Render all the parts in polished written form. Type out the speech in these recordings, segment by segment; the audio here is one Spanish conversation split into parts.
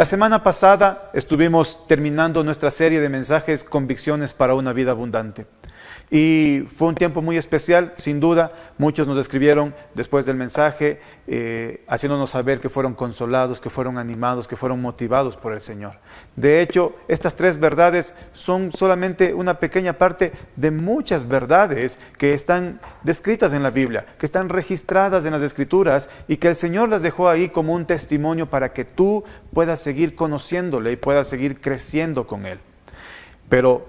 La semana pasada estuvimos terminando nuestra serie de mensajes Convicciones para una vida abundante. Y fue un tiempo muy especial, sin duda. Muchos nos escribieron después del mensaje, haciéndonos saber que fueron consolados, que fueron animados, que fueron motivados por el Señor. De hecho, estas 3 verdades son solamente una pequeña parte de muchas verdades que están descritas en la Biblia, que están registradas en las Escrituras y que el Señor las dejó ahí como un testimonio para que tú puedas seguir conociéndole y puedas seguir creciendo con Él. Pero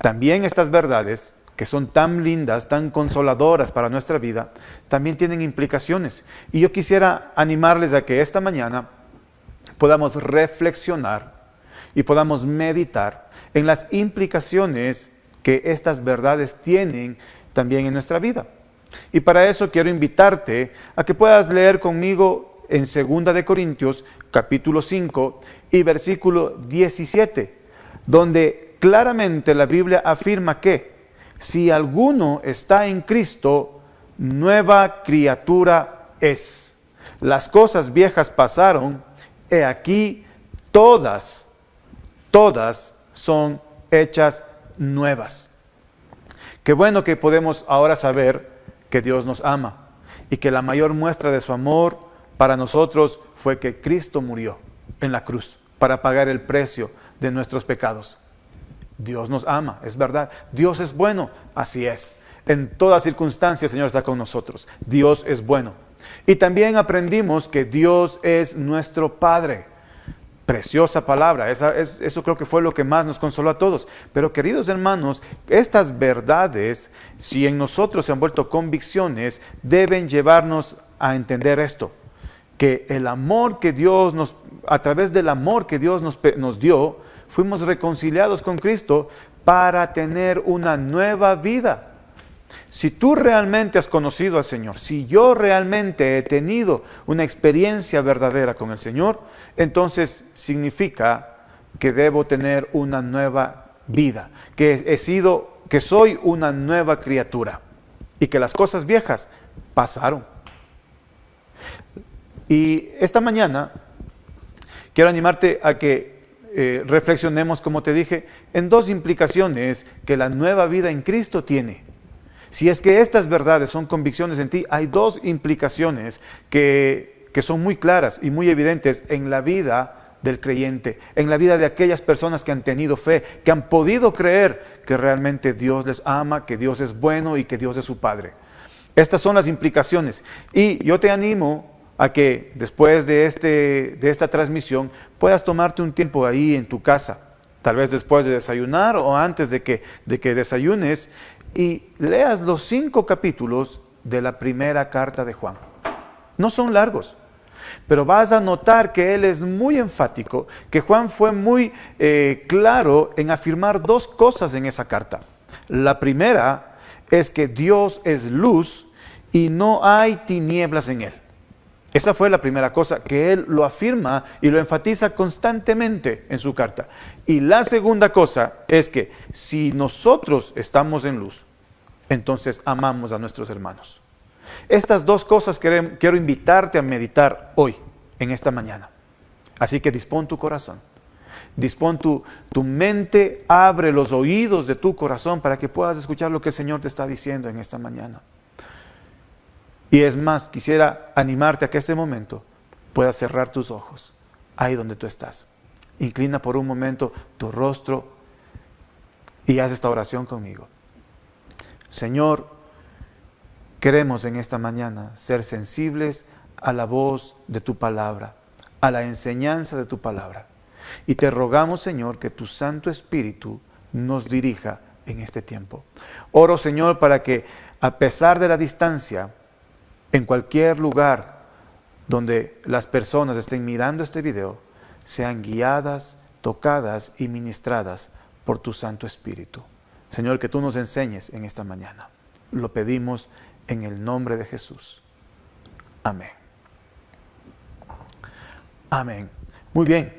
también estas verdades, que son tan lindas, tan consoladoras para nuestra vida, también tienen implicaciones. Y yo quisiera animarles a que esta mañana podamos reflexionar y podamos meditar en las implicaciones que estas verdades tienen también en nuestra vida. Y para eso quiero invitarte a que puedas leer conmigo en 2 de Corintios, capítulo 5 y versículo 17, donde claramente la Biblia afirma que si alguno está en Cristo, nueva criatura es. Las cosas viejas pasaron, he aquí todas son hechas nuevas. Qué bueno que podemos ahora saber que Dios nos ama y que la mayor muestra de su amor para nosotros fue que Cristo murió en la cruz para pagar el precio de nuestros pecados. Dios nos ama, es verdad. Dios es bueno, así es. En todas circunstancias el Señor está con nosotros. Dios es bueno. Y también aprendimos que Dios es nuestro Padre. Preciosa palabra, eso creo que fue lo que más nos consoló a todos. Pero queridos hermanos, estas verdades, si en nosotros se han vuelto convicciones, deben llevarnos a entender esto. Que el amor que Dios a través del amor que Dios nos dio, fuimos reconciliados con Cristo para tener una nueva vida. Si tú realmente has conocido al Señor, si yo realmente he tenido una experiencia verdadera con el Señor, entonces significa que debo tener una nueva vida, que soy una nueva criatura y que las cosas viejas pasaron. Y esta mañana quiero animarte a que reflexionemos, como te dije, en 2 implicaciones que la nueva vida en Cristo tiene. Si es que estas verdades son convicciones en ti, hay 2 implicaciones que son muy claras y muy evidentes en la vida del creyente, en la vida de aquellas personas que han tenido fe, que han podido creer que realmente Dios les ama, que Dios es bueno y que Dios es su Padre. Estas son las implicaciones. Y yo te animo a que después de esta transmisión puedas tomarte un tiempo ahí en tu casa, tal vez después de desayunar o antes de que desayunes, y leas los 5 capítulos de la primera carta de Juan. No son largos, pero vas a notar que él es muy enfático, que Juan fue muy claro en afirmar 2 cosas en esa carta. La primera es que Dios es luz y no hay tinieblas en él. Esa fue la primera cosa, que él lo afirma y lo enfatiza constantemente en su carta. Y la segunda cosa es que si nosotros estamos en luz, entonces amamos a nuestros hermanos. Estas 2 cosas quiero invitarte a meditar hoy, en esta mañana. Así que dispón tu corazón, dispón tu mente, abre los oídos de tu corazón para que puedas escuchar lo que el Señor te está diciendo en esta mañana. Y es más, quisiera animarte a que en este momento puedas cerrar tus ojos, ahí donde tú estás. Inclina por un momento tu rostro y haz esta oración conmigo. Señor, queremos en esta mañana ser sensibles a la voz de tu palabra, a la enseñanza de tu palabra. Y te rogamos, Señor, que tu Santo Espíritu nos dirija en este tiempo. Oro, Señor, para que a pesar de la distancia, en cualquier lugar donde las personas estén mirando este video, sean guiadas, tocadas y ministradas por tu Santo Espíritu. Señor, que tú nos enseñes en esta mañana. Lo pedimos en el nombre de Jesús. Amén. Amén. Muy bien.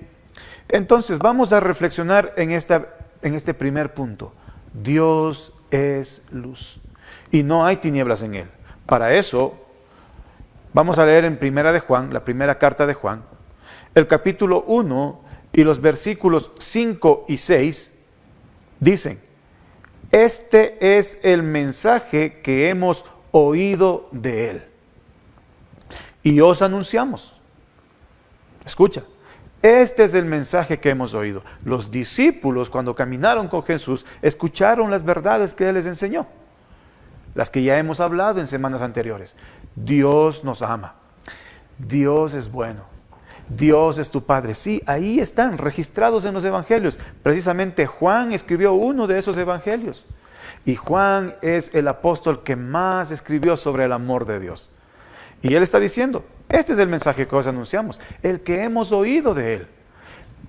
Entonces, vamos a reflexionar en este primer punto. Dios es luz y no hay tinieblas en él. Para eso, vamos a leer en Primera de Juan, la primera carta de Juan, El capítulo 1 y los versículos 5 y 6 dicen: este es el mensaje que hemos oído de Él y os anunciamos. Escucha, este es el mensaje que hemos oído. Los discípulos, cuando caminaron con Jesús, escucharon las verdades que Él les enseñó, las que ya hemos hablado en semanas anteriores. Dios nos ama, Dios es bueno, Dios es tu Padre. Sí, ahí están registrados en los evangelios. Precisamente Juan escribió uno de esos evangelios. Y Juan es el apóstol que más escribió sobre el amor de Dios. Y él está diciendo, este es el mensaje que os anunciamos, el que hemos oído de Él.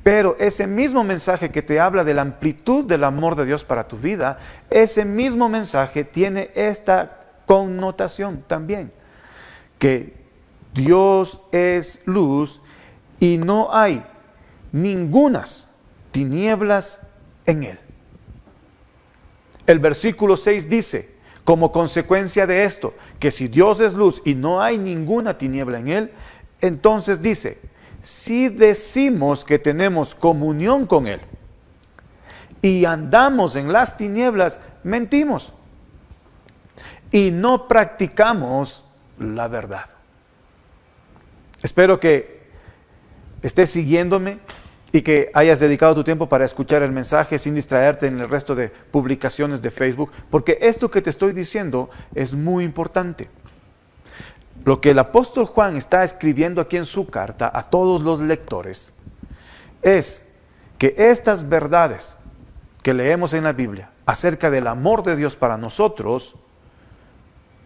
Pero ese mismo mensaje que te habla de la amplitud del amor de Dios para tu vida, ese mismo mensaje tiene esta connotación también, que Dios es luz y no hay ningunas tinieblas en Él. El versículo 6 dice, como consecuencia de esto, que si Dios es luz y no hay ninguna tiniebla en Él, entonces dice, si decimos que tenemos comunión con Él y andamos en las tinieblas, mentimos y no practicamos la verdad. Espero que estés siguiéndome y que hayas dedicado tu tiempo para escuchar el mensaje sin distraerte en el resto de publicaciones de Facebook, porque esto que te estoy diciendo es muy importante. Lo que el apóstol Juan está escribiendo aquí en su carta a todos los lectores es que estas verdades que leemos en la Biblia acerca del amor de Dios para nosotros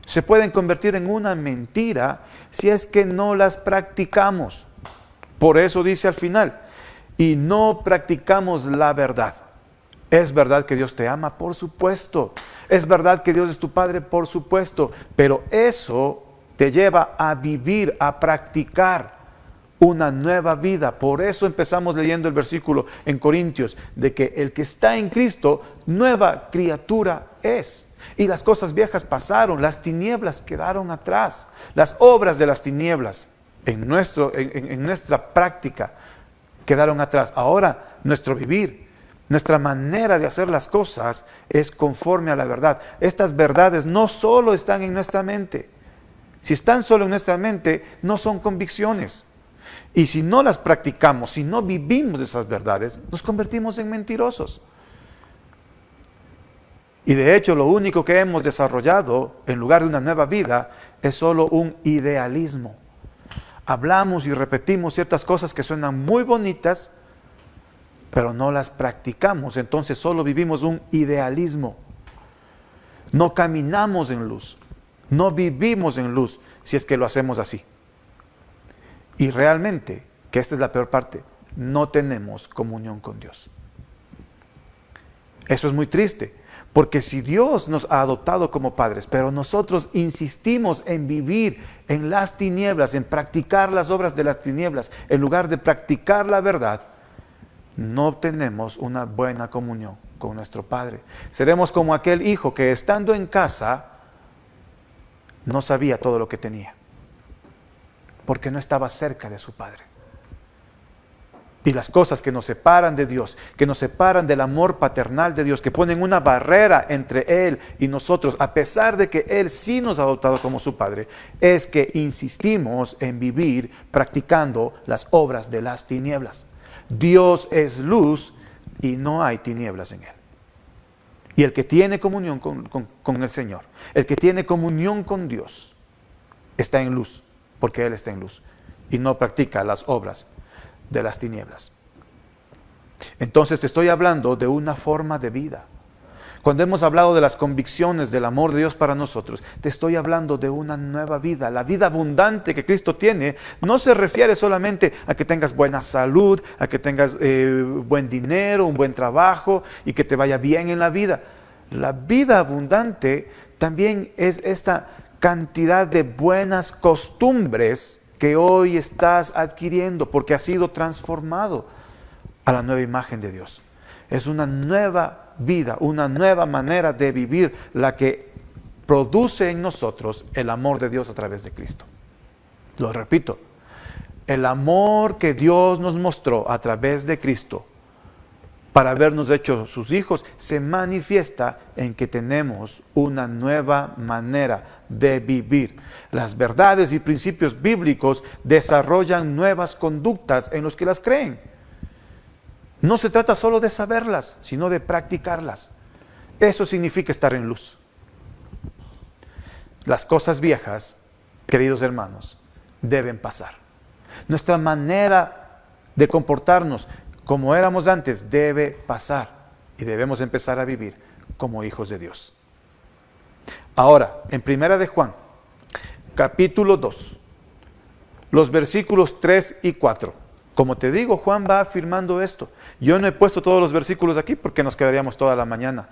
se pueden convertir en una mentira si es que no las practicamos. Por eso dice al final, y no practicamos la verdad. ¿Es verdad que Dios te ama? Por supuesto. ¿Es verdad que Dios es tu Padre? Por supuesto. Pero eso te lleva a vivir, a practicar una nueva vida. Por eso empezamos leyendo el versículo en Corintios, de que el que está en Cristo, nueva criatura es. Y las cosas viejas pasaron, las tinieblas quedaron atrás. Las obras de las tinieblas en nuestra práctica quedaron atrás. Ahora nuestro vivir, nuestra manera de hacer las cosas es conforme a la verdad. Estas verdades no solo están en nuestra mente. Si están solo en nuestra mente, no son convicciones. Y si no las practicamos, si no vivimos esas verdades, nos convertimos en mentirosos. Y de hecho, lo único que hemos desarrollado en lugar de una nueva vida es solo un idealismo. Hablamos y repetimos ciertas cosas que suenan muy bonitas, pero no las practicamos. Entonces solo vivimos un idealismo. No caminamos en luz. No vivimos en luz si es que lo hacemos así. Y realmente, que esta es la peor parte, no tenemos comunión con Dios. Eso es muy triste. Porque si Dios nos ha adoptado como padres, pero nosotros insistimos en vivir en las tinieblas, en practicar las obras de las tinieblas, en lugar de practicar la verdad, no tenemos una buena comunión con nuestro Padre. Seremos como aquel hijo que estando en casa no sabía todo lo que tenía, porque no estaba cerca de su Padre. Y las cosas que nos separan de Dios, que nos separan del amor paternal de Dios, que ponen una barrera entre Él y nosotros, a pesar de que Él sí nos ha adoptado como su Padre, es que insistimos en vivir practicando las obras de las tinieblas. Dios es luz y no hay tinieblas en Él. Y el que tiene comunión con el Señor, el que tiene comunión con Dios, está en luz, porque Él está en luz y no practica las obras de las tinieblas. Entonces te estoy hablando de una forma de vida. Cuando hemos hablado de las convicciones del amor de Dios para nosotros, te estoy hablando de una nueva vida. La vida abundante que Cristo tiene no se refiere solamente a que tengas buena salud, a que tengas buen dinero, un buen trabajo y que te vaya bien en la vida. La vida abundante también es esta cantidad de buenas costumbres que hoy estás adquiriendo porque has sido transformado a la nueva imagen de Dios. Es una nueva vida, una nueva manera de vivir la que produce en nosotros el amor de Dios a través de Cristo. Lo repito, El amor que Dios nos mostró a través de Cristo para habernos hecho sus hijos se manifiesta en que tenemos una nueva manera de vivir. Las verdades y principios bíblicos desarrollan nuevas conductas en los que las creen. No se trata solo de saberlas, sino de practicarlas. Eso significa estar en luz. Las cosas viejas, queridos hermanos, deben pasar. Nuestra manera de comportarnos como éramos antes debe pasar y debemos empezar a vivir como hijos de Dios. Ahora, en Primera de Juan, capítulo 2, los versículos 3 y 4. Como te digo, Juan va afirmando esto. Yo no he puesto todos los versículos aquí porque nos quedaríamos toda la mañana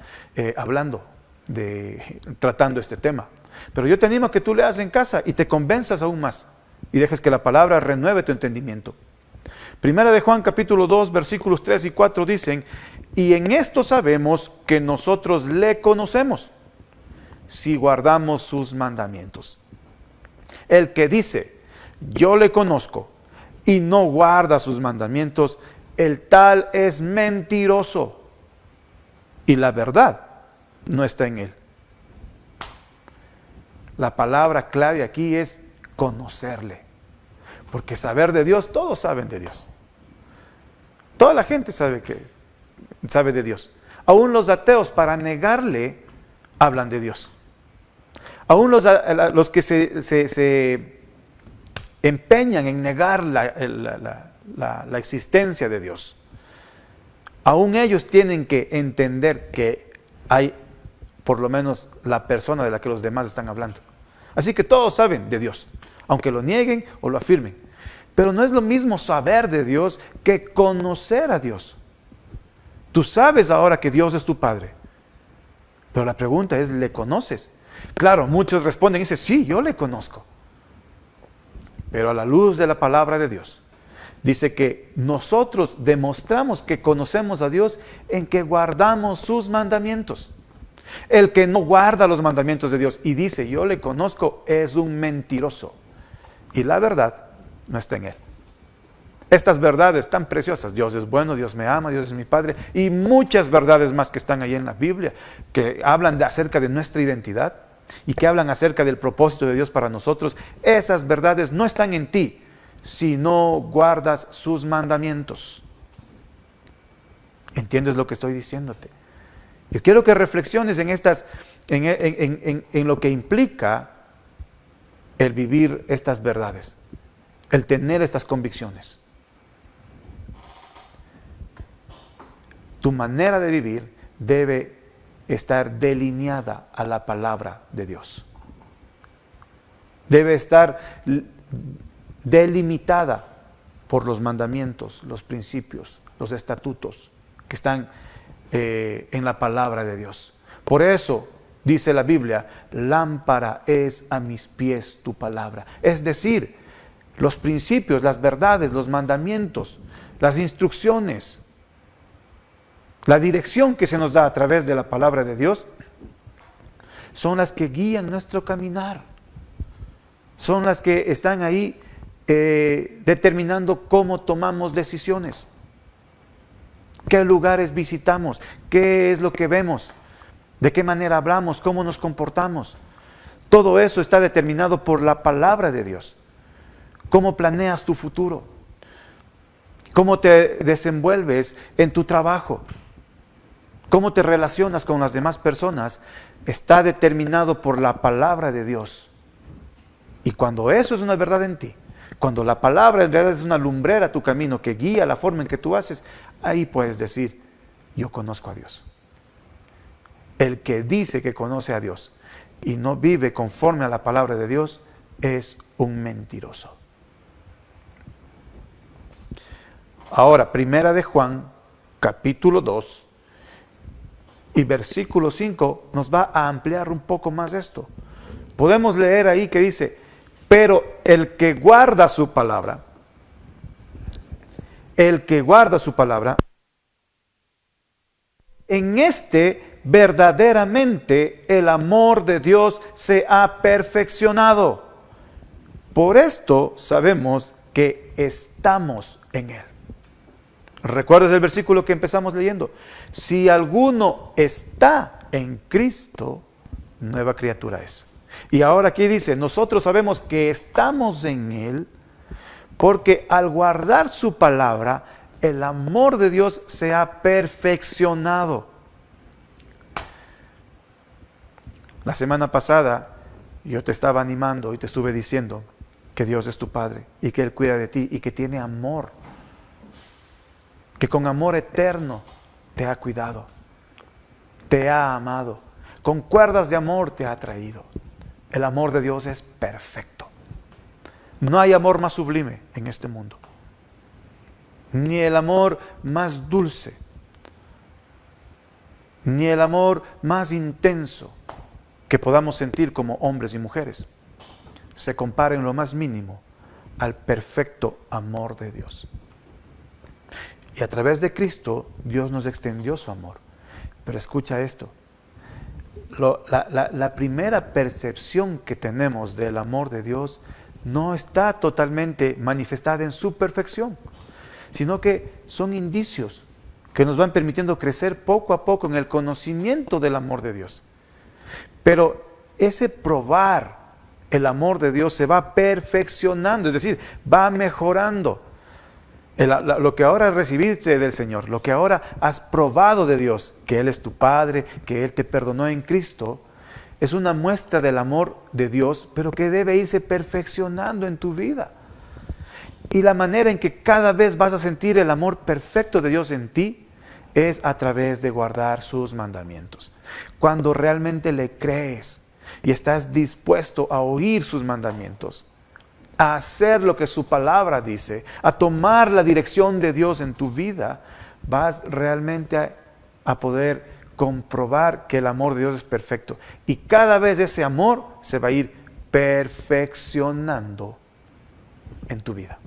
tratando este tema. Pero yo te animo a que tú leas en casa y te convenzas aún más y dejes que la palabra renueve tu entendimiento. Primera de Juan capítulo 2 versículos 3 y 4 dicen: y en esto sabemos que nosotros le conocemos, si guardamos sus mandamientos. El que dice, yo le conozco, y no guarda sus mandamientos, el tal es mentiroso, y la verdad no está en él. La palabra clave aquí es conocerle, porque saber de Dios, todos saben de Dios. Toda la gente sabe de Dios. Aún los ateos, para negarle, hablan de Dios. Aún los que se empeñan en negar la existencia de Dios, aún ellos tienen que entender que hay por lo menos la persona de la que los demás están hablando. Así que todos saben de Dios, aunque lo nieguen o lo afirmen. Pero no es lo mismo saber de Dios que conocer a Dios. Tú sabes ahora que Dios es tu Padre, pero la pregunta es, ¿le conoces? Claro, muchos responden y dicen, sí, yo le conozco. Pero a la luz de la palabra de Dios, dice que nosotros demostramos que conocemos a Dios en que guardamos sus mandamientos. El que no guarda los mandamientos de Dios y dice, yo le conozco, es un mentiroso. Y la verdad no está en él. Estas verdades tan preciosas, Dios es bueno, Dios me ama, Dios es mi Padre, y muchas verdades más que están ahí en la Biblia, que hablan acerca de nuestra identidad y que hablan acerca del propósito de Dios para nosotros. Esas verdades no están en ti si no guardas sus mandamientos. ¿Entiendes lo que estoy diciéndote? Yo quiero que reflexiones en lo que implica el vivir estas verdades, el tener estas convicciones. Tu manera de vivir debe estar delineada a la palabra de Dios. Debe estar delimitada por los mandamientos, los principios, los estatutos que están en la palabra de Dios. Por eso dice la Biblia, lámpara es a mis pies tu palabra. Es decir, los principios, las verdades, los mandamientos, las instrucciones, la dirección que se nos da a través de la palabra de Dios son las que guían nuestro caminar. Son las que están ahí determinando cómo tomamos decisiones, qué lugares visitamos, qué es lo que vemos, de qué manera hablamos, cómo nos comportamos. Todo eso está determinado por la palabra de Dios. Cómo planeas tu futuro, cómo te desenvuelves en tu trabajo, cómo te relacionas con las demás personas, está determinado por la palabra de Dios. Y cuando eso es una verdad en ti, cuando la palabra en realidad es una lumbrera a tu camino que guía la forma en que tú haces, ahí puedes decir, yo conozco a Dios. El que dice que conoce a Dios y no vive conforme a la palabra de Dios es un mentiroso. Ahora, Primera de Juan, capítulo 2 y versículo 5 nos va a ampliar un poco más esto. Podemos leer ahí que dice, pero el que guarda su palabra, en este verdaderamente el amor de Dios se ha perfeccionado. Por esto sabemos que estamos en Él. ¿Recuerdas el versículo que empezamos leyendo? Si alguno está en Cristo, nueva criatura es. Y ahora aquí dice, nosotros sabemos que estamos en Él, porque al guardar su palabra, el amor de Dios se ha perfeccionado. La semana pasada yo te estaba animando y te estuve diciendo que Dios es tu Padre y que Él cuida de ti y que tiene amor, que con amor eterno te ha cuidado, te ha amado, con cuerdas de amor te ha traído. El amor de Dios es perfecto. No hay amor más sublime en este mundo, ni el amor más dulce, ni el amor más intenso que podamos sentir como hombres y mujeres se compara en lo más mínimo al perfecto amor de Dios. Y a través de Cristo, Dios nos extendió su amor. Pero escucha esto, la primera percepción que tenemos del amor de Dios no está totalmente manifestada en su perfección, sino que son indicios que nos van permitiendo crecer poco a poco en el conocimiento del amor de Dios. Pero ese probar el amor de Dios se va perfeccionando, es decir, va mejorando. Lo que ahora recibiste del Señor, lo que ahora has probado de Dios, que Él es tu Padre, que Él te perdonó en Cristo, es una muestra del amor de Dios, pero que debe irse perfeccionando en tu vida. Y la manera en que cada vez vas a sentir el amor perfecto de Dios en ti es a través de guardar sus mandamientos. Cuando realmente le crees y estás dispuesto a oír sus mandamientos, a hacer lo que su palabra dice, a tomar la dirección de Dios en tu vida, vas realmente a poder comprobar que el amor de Dios es perfecto. Y cada vez ese amor se va a ir perfeccionando en tu vida.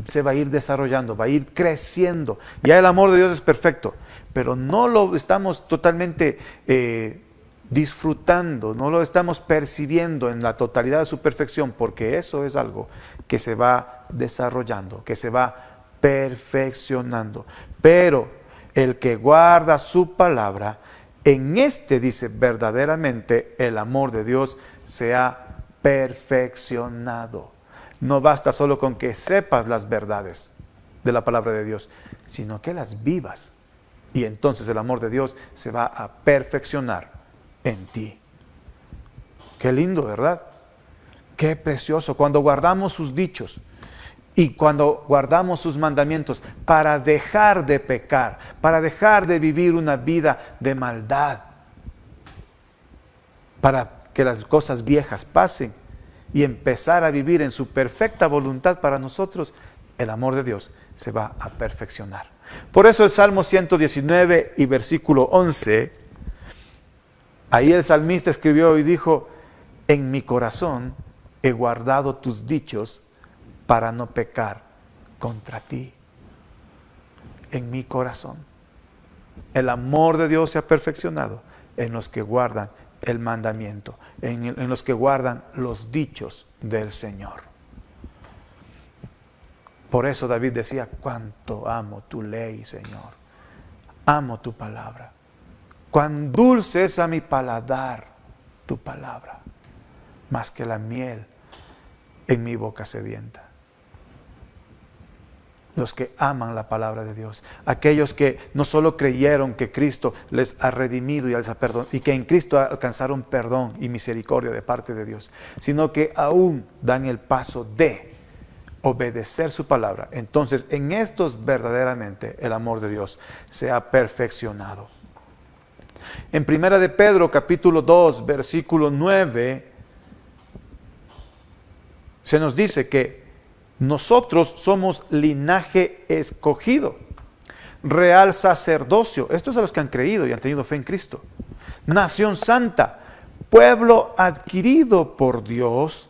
Se va a ir desarrollando, va a ir creciendo. Ya el amor de Dios es perfecto, pero no lo estamos totalmente disfrutando, no lo estamos percibiendo en la totalidad de su perfección, porque eso es algo que se va desarrollando, que se va perfeccionando. Pero el que guarda su palabra, en este dice verdaderamente el amor de Dios se ha perfeccionado. No basta solo con que sepas las verdades de la palabra de Dios, sino que las vivas. Y entonces el amor de Dios se va a perfeccionar en ti. Qué lindo, ¿verdad? Qué precioso. Cuando guardamos sus dichos y cuando guardamos sus mandamientos para dejar de pecar, para dejar de vivir una vida de maldad, para que las cosas viejas pasen y empezar a vivir en su perfecta voluntad para nosotros, el amor de Dios se va a perfeccionar. Por eso el Salmo 119 y versículo 11, ahí el salmista escribió y dijo: en mi corazón he guardado tus dichos para no pecar contra ti. En mi corazón. El amor de Dios se ha perfeccionado en los que guardan el mandamiento, en los que guardan los dichos del Señor. Por eso David decía: cuánto amo tu ley, Señor. Amo tu palabra. Cuán dulce es a mi paladar tu palabra, más que la miel en mi boca sedienta. Los que aman la palabra de Dios, aquellos que no solo creyeron que Cristo les ha redimido y les ha perdonado, y que en Cristo alcanzaron perdón y misericordia de parte de Dios, sino que aún dan el paso de obedecer su palabra. Entonces, en estos verdaderamente el amor de Dios se ha perfeccionado. En Primera de Pedro, capítulo 2, versículo 9, se nos dice que nosotros somos linaje escogido, real sacerdocio. Esto es a los que han creído y han tenido fe en Cristo. Nación santa, pueblo adquirido por Dios.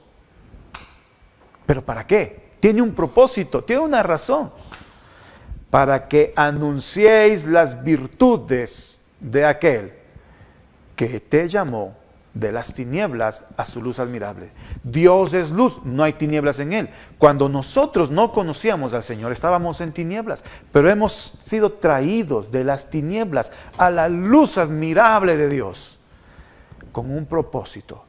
¿Pero para qué? Tiene un propósito, tiene una razón. Para que anunciéis las virtudes de aquel que te llamó de las tinieblas a su luz admirable. Dios es luz, no hay tinieblas en Él. Cuando nosotros no conocíamos al Señor, estábamos en tinieblas, pero hemos sido traídos de las tinieblas a la luz admirable de Dios, con un propósito,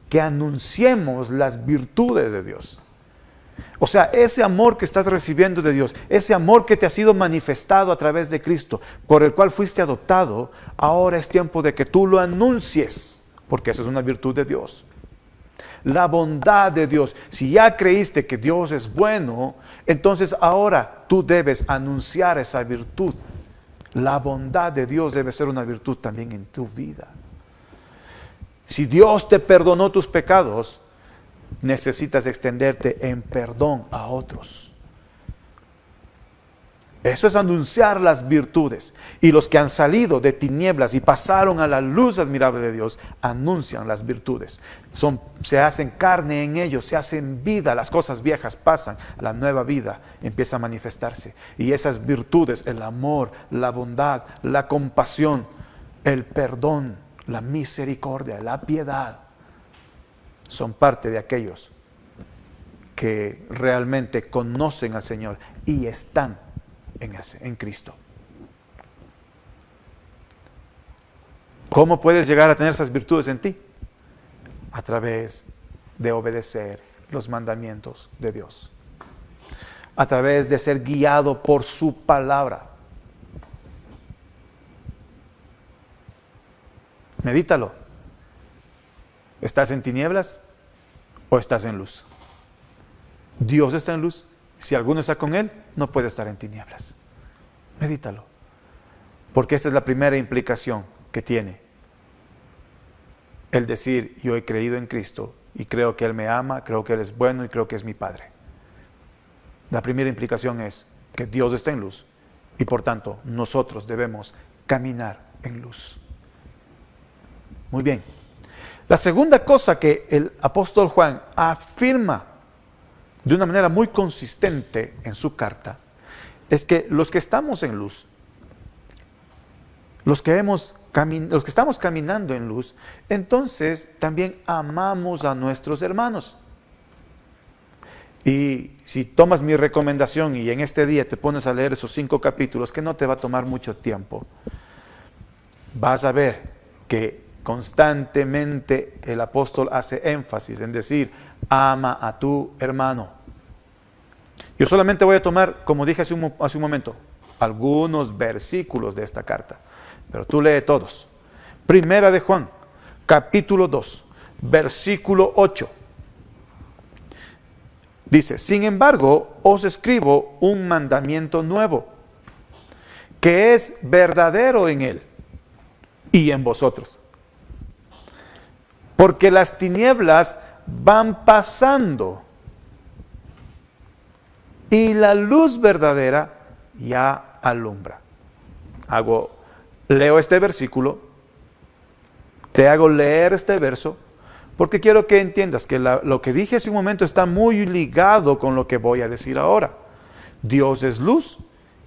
que anunciemos las virtudes de Dios. O sea, ese amor que estás recibiendo de Dios, ese amor que te ha sido manifestado a través de Cristo, por el cual fuiste adoptado, ahora es tiempo de que tú lo anuncies, porque esa es una virtud de Dios. La bondad de Dios. Si ya creíste que Dios es bueno, entonces ahora tú debes anunciar esa virtud. La bondad de Dios debe ser una virtud también en tu vida. Si Dios te perdonó tus pecados, necesitas extenderte en perdón a otros. Eso es anunciar las virtudes. Y los que han salido de tinieblas y pasaron a la luz admirable de Dios, anuncian las virtudes. Se hacen carne en ellos, se hacen vida. Las cosas viejas pasan, la nueva vida empieza a manifestarse. Y esas virtudes, el amor, la bondad, la compasión, el perdón, la misericordia, la piedad, son parte de aquellos que realmente conocen al Señor y están en Cristo. ¿Cómo puedes llegar a tener esas virtudes en ti? A través de obedecer los mandamientos de Dios. A través de ser guiado por su palabra. Medítalo. ¿Estás en tinieblas o estás en luz? Dios está en luz. Si alguno está con Él, no puede estar en tinieblas. Medítalo. Porque esta es la primera implicación que tiene el decir, yo he creído en Cristo y creo que Él me ama, creo que Él es bueno y creo que es mi Padre. La primera implicación es que Dios está en luz y por tanto nosotros debemos caminar en luz. Muy bien. La segunda cosa que el apóstol Juan afirma de una manera muy consistente en su carta, es que los que estamos en luz, los que estamos caminando en luz, entonces también amamos a nuestros hermanos. Y si tomas mi recomendación y en este día te pones a leer esos 5 capítulos, que no te va a tomar mucho tiempo, vas a ver que constantemente el apóstol hace énfasis en decir, ama a tu hermano. Yo solamente voy a tomar, como dije hace un momento, algunos versículos de esta carta, pero tú lee todos. Primera de Juan, capítulo 2, versículo 8. Dice, sin embargo, os escribo un mandamiento nuevo, que es verdadero en él y en vosotros. Porque las tinieblas van pasando y la luz verdadera ya alumbra. Leo este versículo, te hago leer este verso, porque quiero que entiendas que lo que dije hace un momento está muy ligado con lo que voy a decir ahora. Dios es luz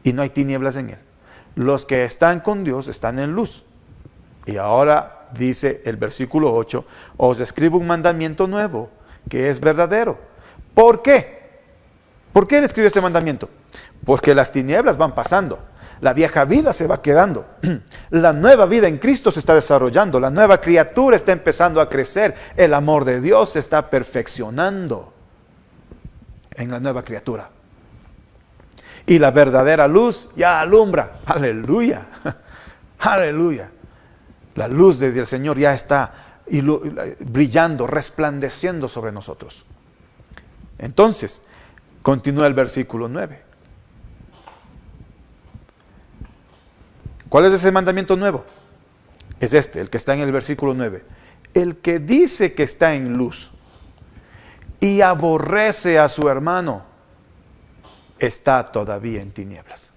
y no hay tinieblas en él. Los que están con Dios están en luz. Y ahora dice el versículo 8, os escribo un mandamiento nuevo, que es verdadero. ¿Por qué? ¿Por qué él escribió este mandamiento? Porque las tinieblas van pasando. La vieja vida se va quedando. La nueva vida en Cristo se está desarrollando. La nueva criatura está empezando a crecer. El amor de Dios se está perfeccionando en la nueva criatura. Y la verdadera luz ya alumbra. Aleluya. Aleluya. La luz del Señor ya está brillando, resplandeciendo sobre nosotros. Entonces, continúa el versículo 9. ¿Cuál es ese mandamiento nuevo? Es el que está en el versículo 9. El que dice que está en luz y aborrece a su hermano, está todavía en tinieblas.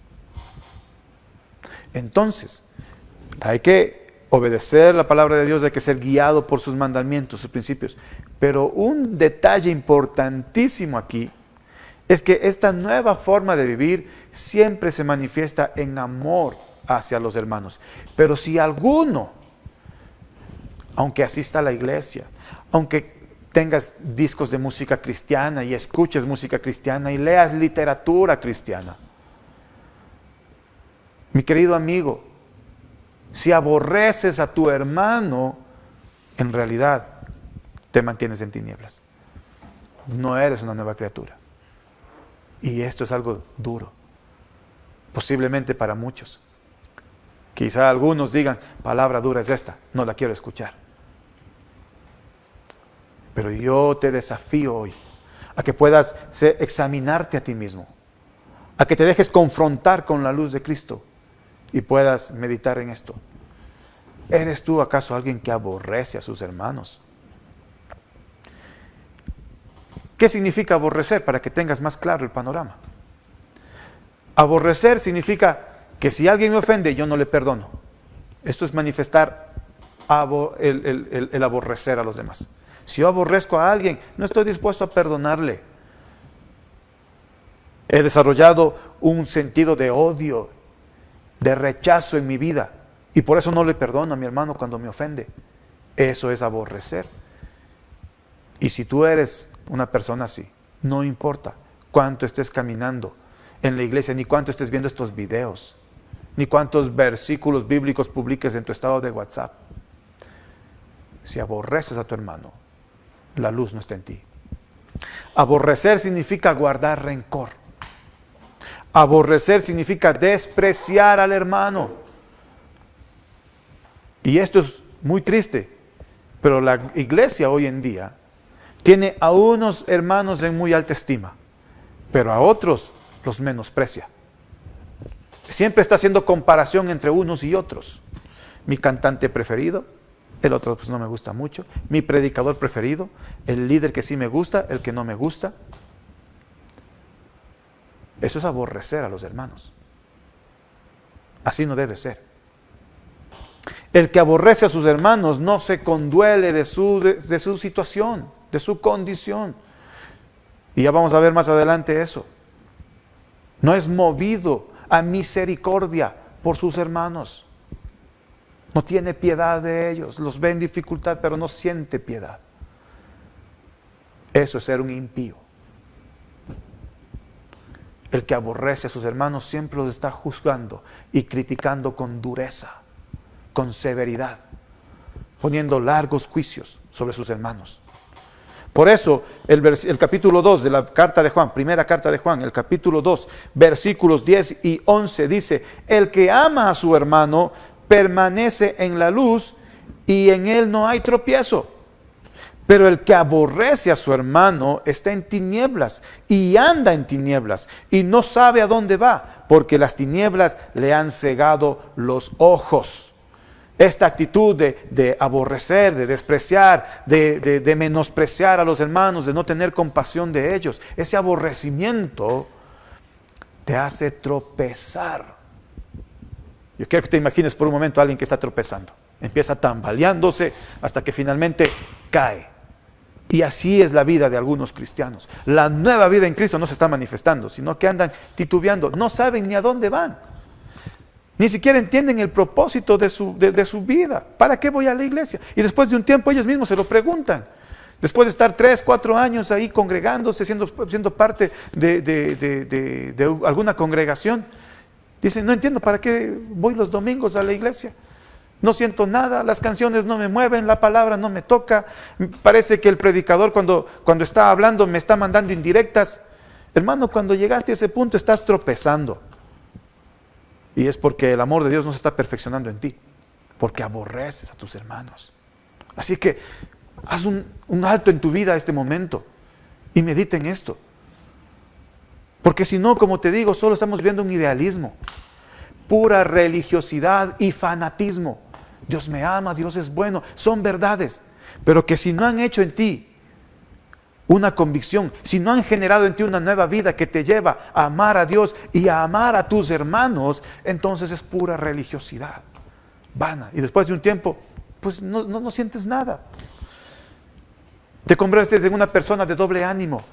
Entonces, hay que obedecer la palabra de Dios, hay que ser guiado por sus mandamientos, sus principios. Pero un detalle importantísimo aquí es que esta nueva forma de vivir siempre se manifiesta en amor hacia los hermanos. Pero si alguno aunque asista a la iglesia, aunque tengas discos de música cristiana y escuches música cristiana y leas literatura cristiana. Mi querido amigo, si aborreces a tu hermano, en realidad te mantienes en tinieblas. No eres una nueva criatura. Y esto es algo duro, posiblemente para muchos. Quizá algunos digan, palabra dura es esta, no la quiero escuchar. Pero yo te desafío hoy a que puedas examinarte a ti mismo, a que te dejes confrontar con la luz de Cristo y puedas meditar en esto. ¿Eres tú acaso alguien que aborrece a sus hermanos? ¿Qué significa aborrecer? Para que tengas más claro el panorama. Aborrecer significa que si alguien me ofende, yo no le perdono. Esto es manifestar el aborrecer a los demás. Si yo aborrezco a alguien, no estoy dispuesto a perdonarle. He desarrollado un sentido de odio, de rechazo en mi vida, y por eso no le perdono a mi hermano cuando me ofende. Eso es aborrecer. Y si tú eres una persona así, no importa cuánto estés caminando en la iglesia, ni cuánto estés viendo estos videos, ni cuántos versículos bíblicos publiques en tu estado de WhatsApp. Si aborreces a tu hermano, la luz no está en ti. Aborrecer significa guardar rencor. Aborrecer significa despreciar al hermano. Y esto es muy triste, pero la iglesia hoy en día tiene a unos hermanos en muy alta estima, pero a otros los menosprecia. Siempre está haciendo comparación entre unos y otros. Mi cantante preferido, el otro pues no me gusta mucho. Mi predicador preferido, el líder que sí me gusta, el que no me gusta. Eso es aborrecer a los hermanos. Así no debe ser. El que aborrece a sus hermanos no se conduele de su situación, de su condición. Y ya vamos a ver más adelante eso. No es movido a misericordia por sus hermanos. No tiene piedad de ellos. Los ve en dificultad, pero no siente piedad. Eso es ser un impío. El que aborrece a sus hermanos siempre los está juzgando y criticando con dureza, con severidad, poniendo largos juicios sobre sus hermanos. Por eso el capítulo 2 de la carta de Juan, primera carta de Juan, el capítulo 2, versículos 10 y 11 dice: el que ama a su hermano permanece en la luz y en él no hay tropiezo. Pero el que aborrece a su hermano está en tinieblas y anda en tinieblas y no sabe a dónde va, porque las tinieblas le han cegado los ojos. Esta actitud de aborrecer, de despreciar, de menospreciar a los hermanos, de no tener compasión de ellos, ese aborrecimiento te hace tropezar. Yo quiero que te imagines por un momento a alguien que está tropezando. Empieza tambaleándose hasta que finalmente cae. Y así es la vida de algunos cristianos. La nueva vida en Cristo no se está manifestando, sino que andan titubeando, no saben ni a dónde van. Ni siquiera entienden el propósito de su vida. ¿Para qué voy a la iglesia? Y después de un tiempo ellos mismos se lo preguntan. Después de estar 3, 4 años ahí congregándose, siendo parte de alguna congregación, dicen, no entiendo para qué voy los domingos a la iglesia. No siento nada, las canciones no me mueven, la palabra no me toca. Parece que el predicador cuando está hablando me está mandando indirectas. Hermano, cuando llegaste a ese punto estás tropezando. Y es porque el amor de Dios no se está perfeccionando en ti, porque aborreces a tus hermanos. Así que haz un alto en tu vida a este momento y medita en esto. Porque si no, como te digo, solo estamos viendo un idealismo, pura religiosidad y fanatismo. Dios me ama, Dios es bueno, son verdades, pero que si no han hecho en ti una convicción, si no han generado en ti una nueva vida que te lleva a amar a Dios y a amar a tus hermanos, entonces es pura religiosidad, vana. Y después de un tiempo, pues no sientes nada. Te conviertes en una persona de doble ánimo.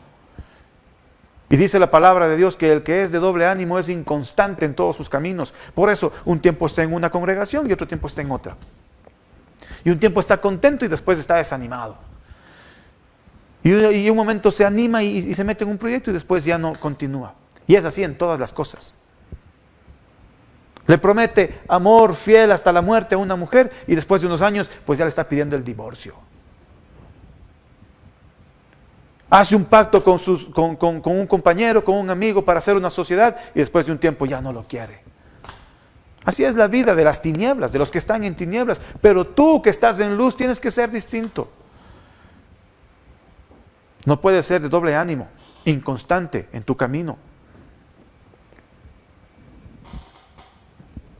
Y dice la palabra de Dios que el que es de doble ánimo es inconstante en todos sus caminos. Por eso, un tiempo está en una congregación y otro tiempo está en otra. Y un tiempo está contento y después está desanimado. Y un momento se anima y se mete en un proyecto y después ya no continúa. Y es así en todas las cosas. Le promete amor fiel hasta la muerte a una mujer y después de unos años pues ya le está pidiendo el divorcio. Hace un pacto con un compañero, con un amigo para hacer una sociedad y después de un tiempo ya no lo quiere. Así es la vida de las tinieblas, de los que están en tinieblas. Pero tú que estás en luz tienes que ser distinto. No puedes ser de doble ánimo, inconstante en tu camino.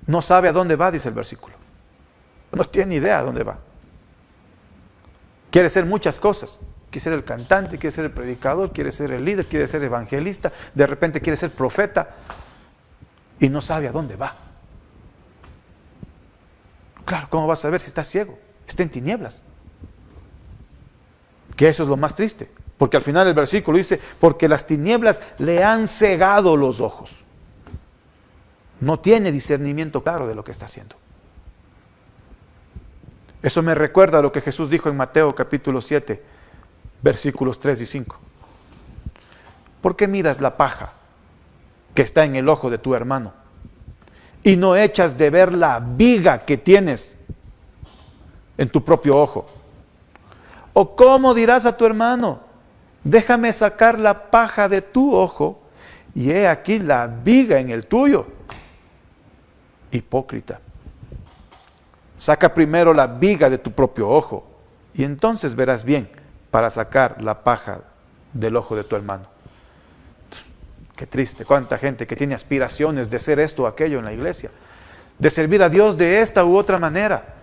No sabe a dónde va, dice el versículo. No tiene idea a dónde va. Quiere ser muchas cosas. Quiere ser el cantante, quiere ser el predicador, quiere ser el líder, quiere ser evangelista. De repente quiere ser profeta. Y no sabe a dónde va. Claro, ¿cómo vas a saber si está ciego? Está en tinieblas. Que eso es lo más triste. Porque al final el versículo dice, porque las tinieblas le han cegado los ojos. No tiene discernimiento claro de lo que está haciendo. Eso me recuerda a lo que Jesús dijo en Mateo capítulo 7, versículos 3 y 5. ¿Por qué miras la paja que está en el ojo de tu hermano y no echas de ver la viga que tienes en tu propio ojo? ¿O cómo dirás a tu hermano, déjame sacar la paja de tu ojo y he aquí la viga en el tuyo? Hipócrita. Saca primero la viga de tu propio ojo y entonces verás bien para sacar la paja del ojo de tu hermano. Qué triste, cuánta gente que tiene aspiraciones de ser esto o aquello en la iglesia, de servir a Dios de esta u otra manera,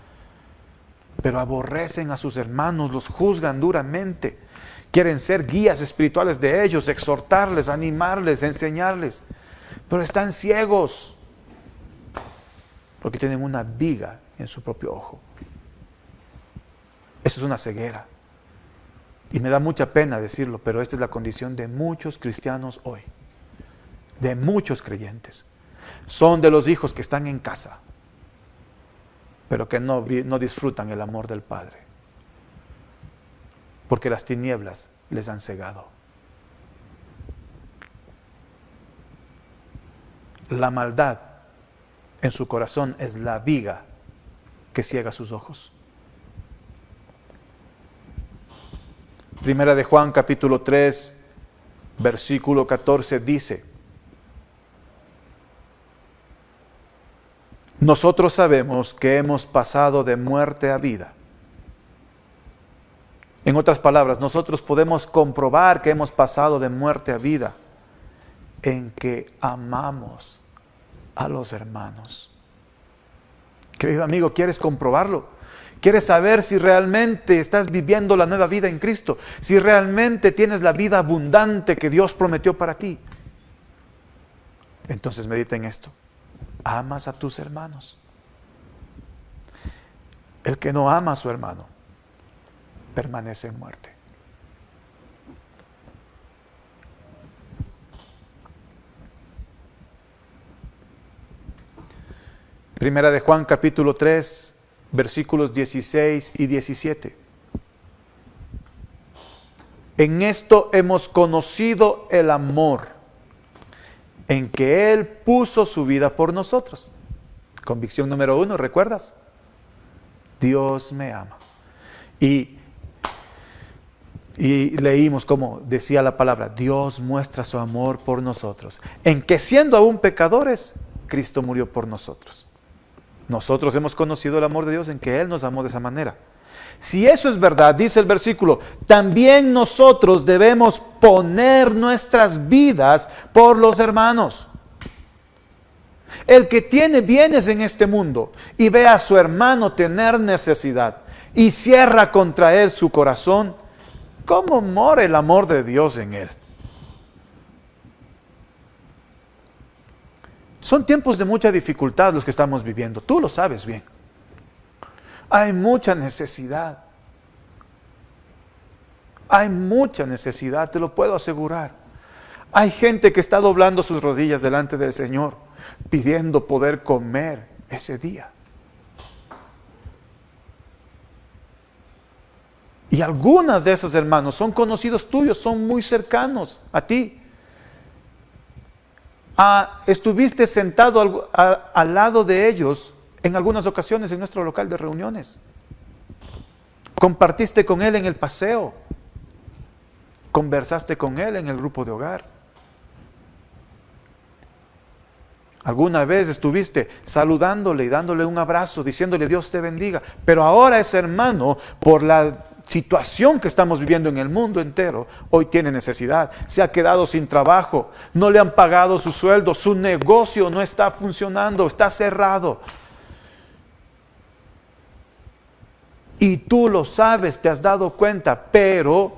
pero aborrecen a sus hermanos, los juzgan duramente, quieren ser guías espirituales de ellos, exhortarles, animarles, enseñarles, pero están ciegos porque tienen una viga en su propio ojo. Eso es una ceguera. Y me da mucha pena decirlo, pero esta es la condición de muchos cristianos hoy, de muchos creyentes. Son de los hijos que están en casa, pero que no disfrutan el amor del Padre, porque las tinieblas les han cegado. La maldad en su corazón es la viga que ciega sus ojos. Primera de Juan capítulo 3, versículo 14 dice, nosotros sabemos que hemos pasado de muerte a vida. En otras palabras, nosotros podemos comprobar que hemos pasado de muerte a vida en que amamos a los hermanos. Querido amigo, ¿quieres comprobarlo? ¿Quieres saber si realmente estás viviendo la nueva vida en Cristo? Si realmente tienes la vida abundante que Dios prometió para ti. Entonces medita en esto. ¿Amas a tus hermanos? El que no ama a su hermano permanece en muerte. Primera de Juan capítulo 3, versículos 16 y 17. En esto hemos conocido el amor, en que Él puso su vida por nosotros. Convicción número 1, ¿recuerdas? Dios me ama. Y leímos como decía la palabra, Dios muestra su amor por nosotros, en que siendo aún pecadores, Cristo murió por nosotros. Nosotros hemos conocido el amor de Dios en que Él nos amó de esa manera. Si eso es verdad, dice el versículo, también nosotros debemos poner nuestras vidas por los hermanos. El que tiene bienes en este mundo y ve a su hermano tener necesidad y cierra contra él su corazón, ¿cómo mora el amor de Dios en él? Son tiempos de mucha dificultad los que estamos viviendo, tú lo sabes bien. Hay mucha necesidad. Hay mucha necesidad, te lo puedo asegurar. Hay gente que está doblando sus rodillas delante del Señor, pidiendo poder comer ese día. Y algunas de esos hermanos son conocidos tuyos, son muy cercanos a ti. Estuviste sentado al lado de ellos en algunas ocasiones en nuestro local de reuniones. Compartiste con él en el paseo. Conversaste con él en el grupo de hogar. Alguna vez estuviste saludándole y dándole un abrazo, diciéndole Dios te bendiga. Pero ahora ese hermano, por la situación que estamos viviendo en el mundo entero, hoy tiene necesidad. Se ha quedado sin trabajo, no le han pagado su sueldo, su negocio no está funcionando, está cerrado. Y tú lo sabes, te has dado cuenta, pero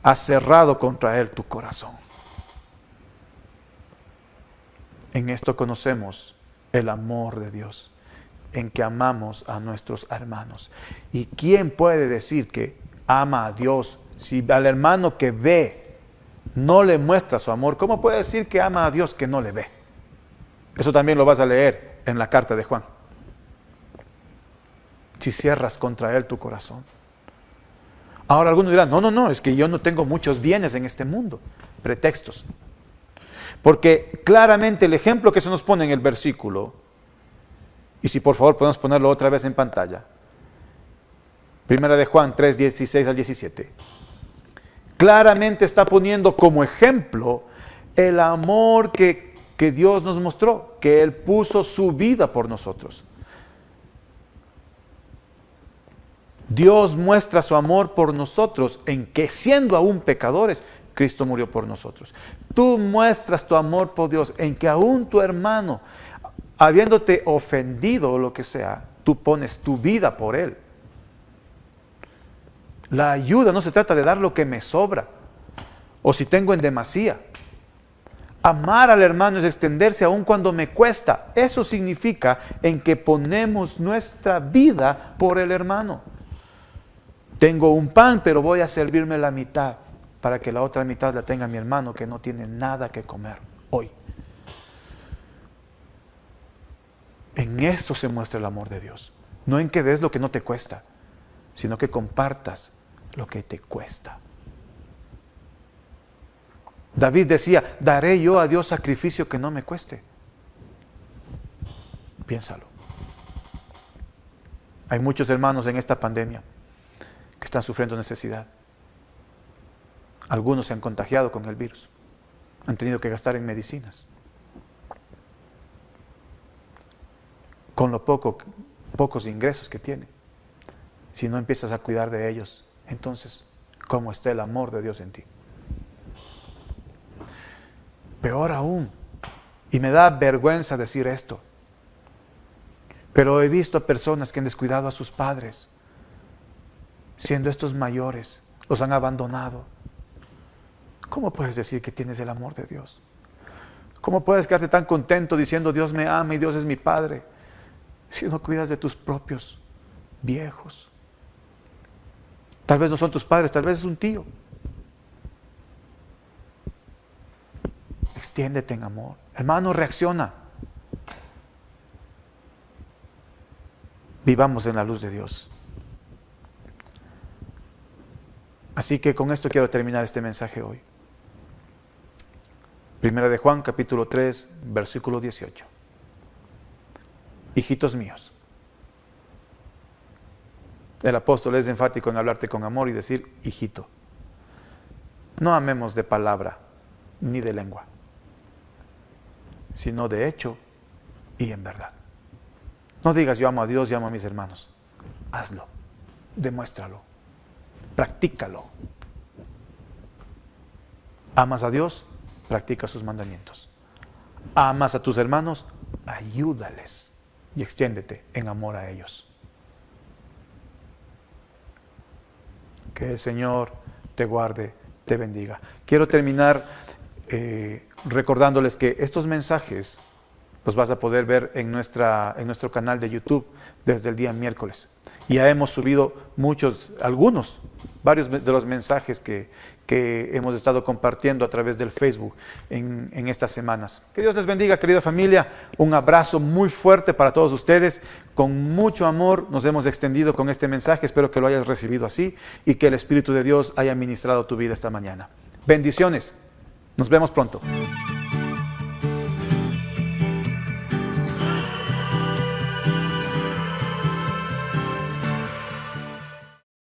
has cerrado contra él tu corazón. En esto conocemos el amor de Dios, en que amamos a nuestros hermanos. ¿Y quién puede decir que ama a Dios si al hermano que ve no le muestra su amor? ¿Cómo puede decir que ama a Dios que no le ve? Eso también lo vas a leer en la carta de Juan. Si cierras contra él tu corazón. Ahora algunos dirán, no, es que yo no tengo muchos bienes en este mundo. Pretextos. Porque claramente el ejemplo que se nos pone en el versículo, y si por favor podemos ponerlo otra vez en pantalla, Primera de Juan 3, 16 al 17, claramente está poniendo como ejemplo el amor que Dios nos mostró, que Él puso su vida por nosotros. Dios muestra su amor por nosotros en que siendo aún pecadores, Cristo murió por nosotros. Tú muestras tu amor por Dios en que aún tu hermano, habiéndote ofendido o lo que sea, tú pones tu vida por él. La ayuda no se trata de dar lo que me sobra o si tengo en demasía. Amar al hermano es extenderse aún cuando me cuesta. Eso significa en que ponemos nuestra vida por el hermano. Tengo un pan, pero voy a servirme la mitad para que la otra mitad la tenga mi hermano que no tiene nada que comer hoy. En esto se muestra el amor de Dios. No en que des lo que no te cuesta, sino que compartas lo que te cuesta. David decía, daré yo a Dios sacrificio que no me cueste. Piénsalo. Hay muchos hermanos en esta pandemia que están sufriendo necesidad. Algunos se han contagiado con el virus. Han tenido que gastar en medicinas. Con lo pocos ingresos que tienen. Si no empiezas a cuidar de ellos, entonces, ¿cómo está el amor de Dios en ti? Peor aún, y me da vergüenza decir esto, pero he visto a personas que han descuidado a sus padres, siendo estos mayores, los han abandonado. ¿Cómo puedes decir que tienes el amor de Dios? ¿Cómo puedes quedarte tan contento diciendo Dios me ama y Dios es mi Padre, si no cuidas de tus propios viejos? Tal vez no son tus padres, tal vez es un tío. Extiéndete en amor. Hermano, reacciona. Vivamos en la luz de Dios. Así que con esto quiero terminar este mensaje hoy. Primera de Juan, capítulo 3, versículo 18. Hijitos míos. El apóstol es enfático en hablarte con amor y decir, hijito. No amemos de palabra ni de lengua, sino de hecho y en verdad. No digas yo amo a Dios y amo a mis hermanos. Hazlo, demuéstralo, practícalo. ¿Amas a Dios? Practica sus mandamientos. ¿Amas a tus hermanos? Ayúdales y extiéndete en amor a ellos. Que el Señor te guarde, te bendiga. Quiero terminar recordándoles que estos mensajes los vas a poder ver en nuestro canal de YouTube desde el día miércoles. Ya hemos subido varios de los mensajes que que hemos estado compartiendo a través del Facebook en estas semanas. Que Dios les bendiga, querida familia. Un abrazo muy fuerte para todos ustedes. Con mucho amor nos hemos extendido con este mensaje. Espero que lo hayas recibido así y que el Espíritu de Dios haya ministrado tu vida esta mañana. Bendiciones. Nos vemos pronto.